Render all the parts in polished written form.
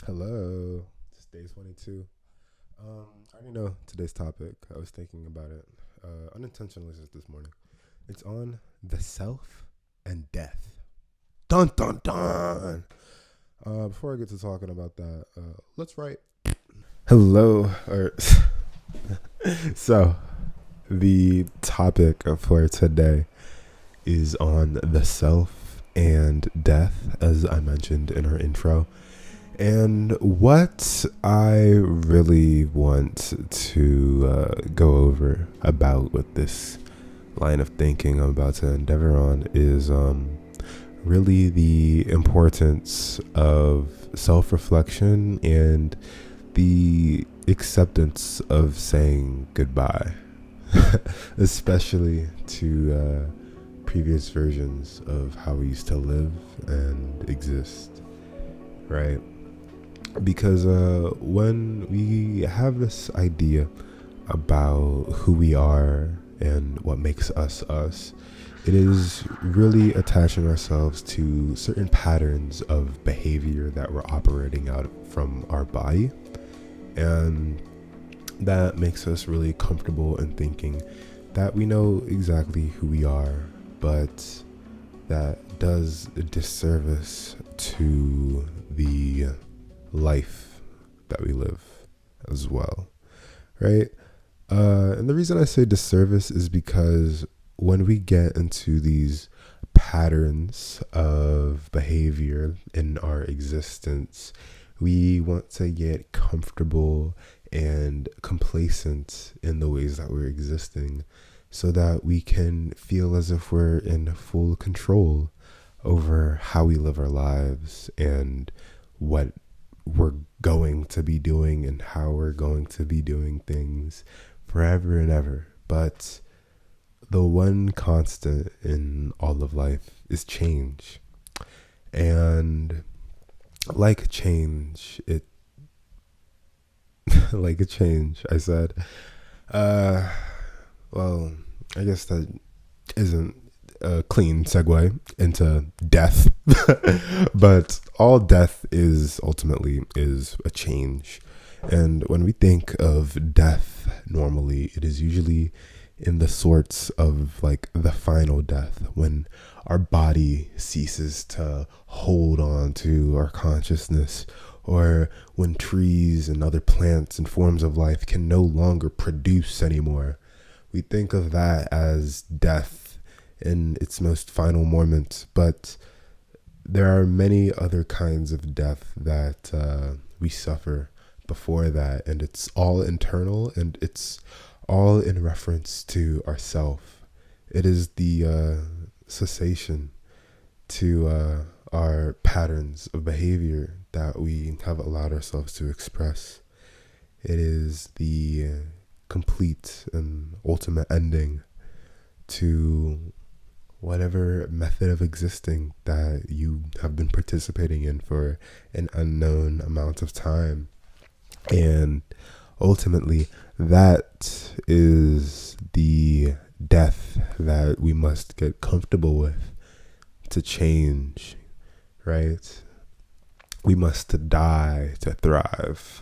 Hello, it's day 22. I already know today's topic. I was thinking about it unintentionally just this morning. It's on the self and death. Dun dun dun. Before I get to talking about that, let's write. Hello. So, the topic for today is on the self and death, as I mentioned in our intro. And what I really want to go over about with this line of thinking I'm about to endeavor on is really the importance of self reflection and the acceptance of saying goodbye, especially to previous versions of how we used to live and exist, right? Because when we have this idea about who we are and what makes us us, it is really attaching ourselves to certain patterns of behavior that we're operating out from our body. And that makes us really comfortable in thinking that we know exactly who we are, but that does a disservice to the life that we live as well, right? And the reason I say disservice is because when we get into these patterns of behavior in our existence, we want to get comfortable and complacent in the ways that we're existing so that we can feel as if we're in full control over how we live our lives and what we're going to be doing and how we're going to be doing things forever and ever. But the one constant in all of life is change. And like change, it like a change, I said. Uh well, I guess that isn't a clean segue into death. But all death is ultimately is a change. And when we think of death normally, it is usually in the sorts of like the final death, when our body ceases to hold on to our consciousness, or when trees and other plants and forms of life can no longer produce anymore. We think of that as death in its most final moments, but there are many other kinds of death that we suffer before that, and it's all internal and it's all in reference to ourself. It is the cessation to our patterns of behavior that we have allowed ourselves to express. It is the complete and ultimate ending to whatever method of existing that you have been participating in for an unknown amount of time. And ultimately, that is the death that we must get comfortable with to change, right? We must die to thrive.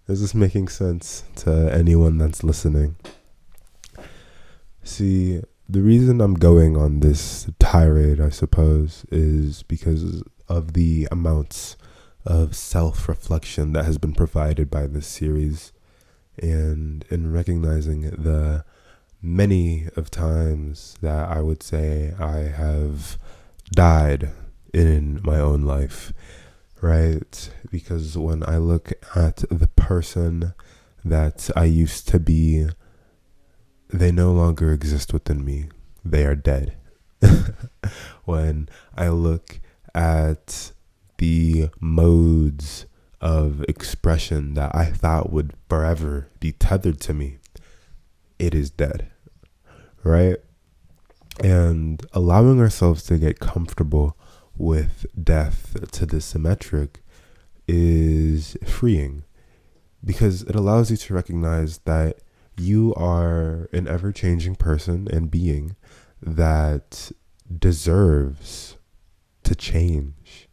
Is this making sense to anyone that's listening? See, the reason I'm going on this tirade, I suppose, is because of the amounts of self-reflection that has been provided by this series, and in recognizing the many of times that I would say I have died in my own life, right? Because when I look at the person that I used to be, they no longer exist within me. They are dead. When I look at the modes of expression that I thought would forever be tethered to me, it is dead, right? And allowing ourselves to get comfortable with death to the symmetric is freeing, because it allows you to recognize that you are an ever-changing person and being that deserves to change.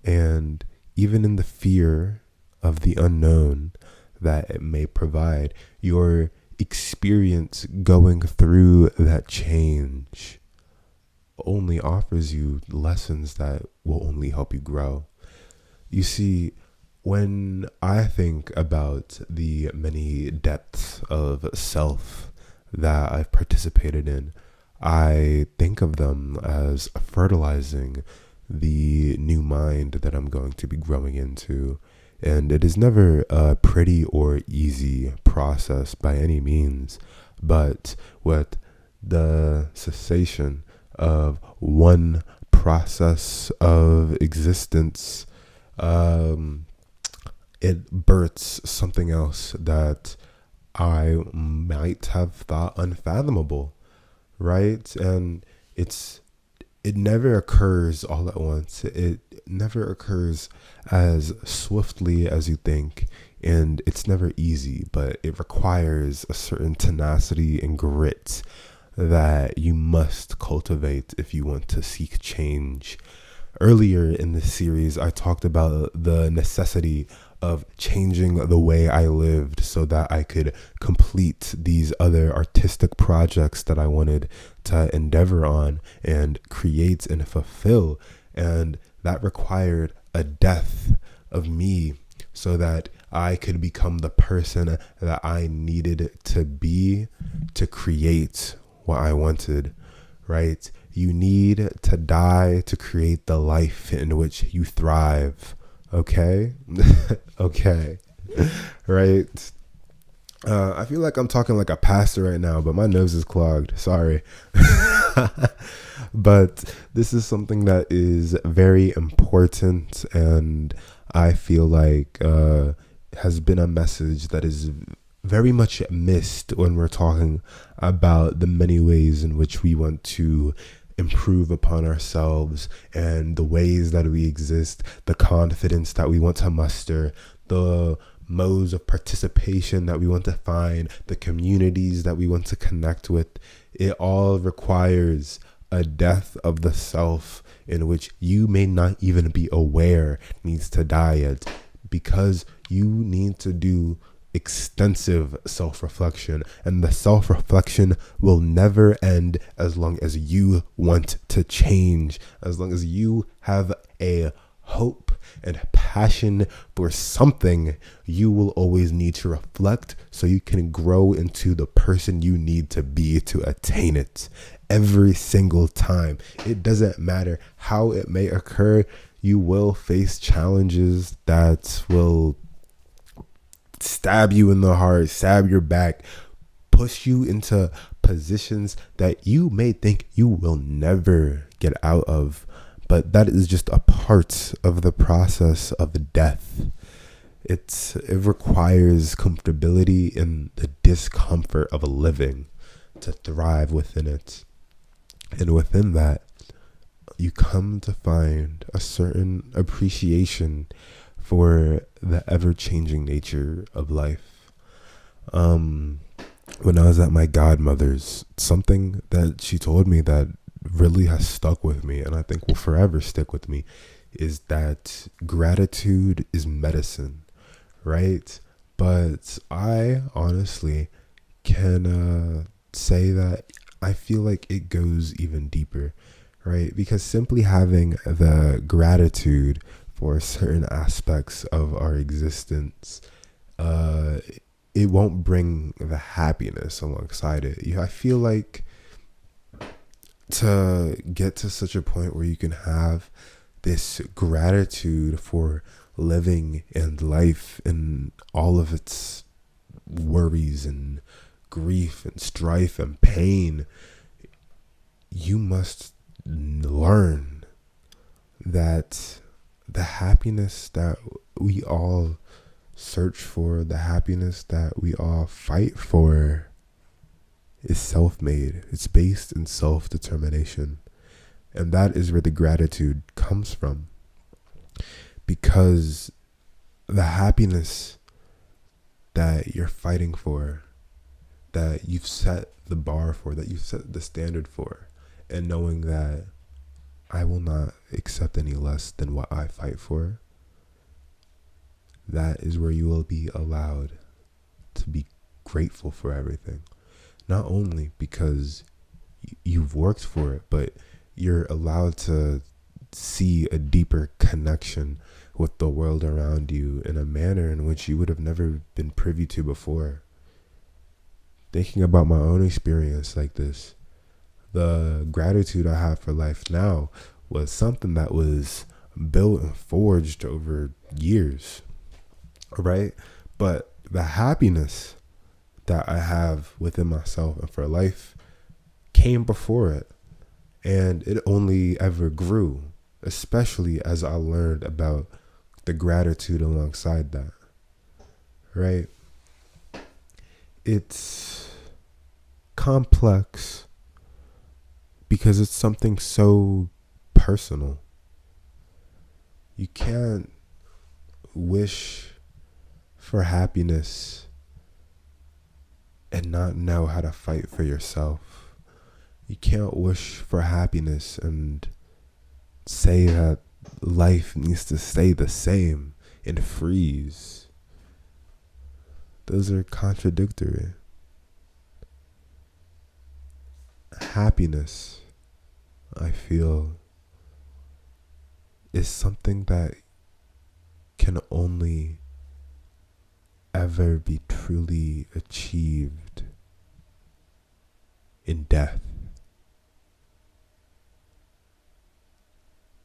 And even in the fear of the unknown that it may provide, your experience going through that change only offers you lessons that will only help you grow. You see, when I think about the many depths of self that I've participated in, I think of them as fertilizing the new mind that I'm going to be growing into. And it is never a pretty or easy process by any means, but with the cessation of one process of existence, it births something else that I might have thought unfathomable, right? And it never occurs all at once. It never occurs as swiftly as you think, and it's never easy, but it requires a certain tenacity and grit that you must cultivate if you want to seek change. Earlier in this series, I talked about the necessity of changing the way I lived so that I could complete these other artistic projects that I wanted to endeavor on and create and fulfill. And that required a death of me so that I could become the person that I needed to be to create what I wanted, right? You need to die to create the life in which you thrive. Okay? Okay. Right? I feel like I'm talking like a pastor right now, but my nose is clogged. Sorry. But this is something that is very important, and I feel like has been a message that is very much missed when we're talking about the many ways in which we want to improve upon ourselves and the ways that we exist, the confidence that we want to muster, the modes of participation that we want to find, the communities that we want to connect with. It all requires a death of the self in which you may not even be aware needs to die yet, because you need to do extensive self-reflection, and the self-reflection will never end as long as you want to change, as long as you have a hope and passion for something. You will always need to reflect so you can grow into the person you need to be to attain it. Every single time, it doesn't matter how it may occur, you will face challenges that will stab you in the heart, stab your back, push you into positions that you may think you will never get out of. But that is just a part of the process of death. It requires comfortability in the discomfort of living to thrive within it. And within that, you come to find a certain appreciation for the ever-changing nature of life. When I was at my godmother's, something that she told me that really has stuck with me, and I think will forever stick with me, is that gratitude is medicine, right? But I honestly can say that I feel like it goes even deeper, right? Because simply having the gratitude for certain aspects of our existence, it won't bring the happiness alongside it. I feel like to get to such a point where you can have this gratitude for living and life and all of its worries and grief and strife and pain, you must learn that the happiness that we all search for, the happiness that we all fight for, is self-made. It's based in self-determination. And that is where the gratitude comes from. Because the happiness that you're fighting for, that you've set the bar for, that you've set the standard for, and knowing that I will not accept any less than what I fight for, that is where you will be allowed to be grateful for everything. Not only because you've worked for it, but you're allowed to see a deeper connection with the world around you in a manner in which you would have never been privy to before. Thinking about my own experience like this, the gratitude I have for life now was something that was built and forged over years, right? But the happiness that I have within myself and for life came before it, and it only ever grew, especially as I learned about the gratitude alongside that, right? It's complex because it's something so personal. You can't wish for happiness and not know how to fight for yourself. You can't wish for happiness and say that life needs to stay the same and freeze. Those are contradictory. Happiness, I feel, is something that can only ever be truly achieved in death,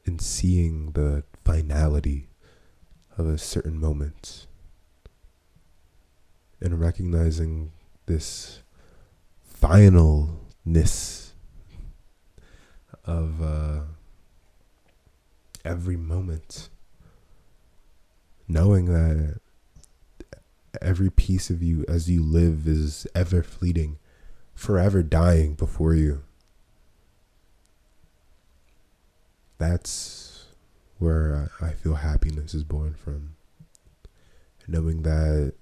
in seeing the finality of a certain moment, and recognizing this finalness of every moment, knowing that every piece of you as you live is ever fleeting, forever dying before you. That's where I feel happiness is born from. Knowing that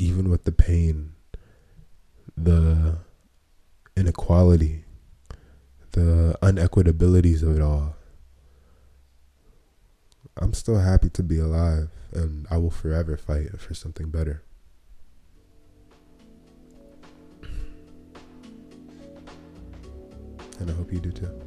even with the pain, the inequality, the unequitabilities of it all, I'm still happy to be alive, and I will forever fight for something better. And I hope you do too.